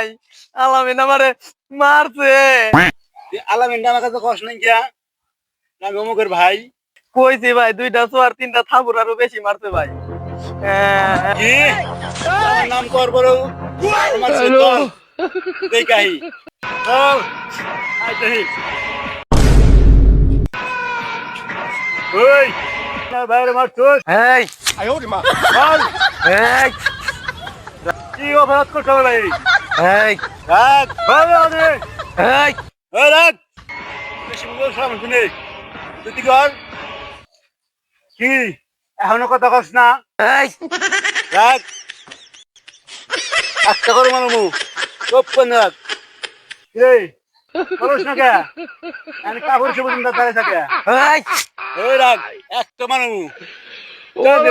ভাই আলামিন আমারে মারছে। আলামিনটা আমার কাছে কষ্ট নাই কিয়া আমি অমুকের ভাই। কইছি ভাই 2টা চোয়ার 3টা থাপুর আরো বেশি মারছে ভাই। কি আমার নাম কর বড় আমার সে চল দেখাই চল আই দেহি ওই না বাইরে মারছস এই চল এই কি অপরাধ করছ ভাই এই রাখ ভালো আছে এই এই রাখ বেশি বল সামনে শুনে তুই কি কর কি এখনো কথা কস না এই রাখ একটা করে মারমু চুপ করে রাখ এই বলছ না কে আমি কাপড় সে পর্যন্ত দাঁড়িয়ে থাকে এই এই রাখ একটা মারমু চল দে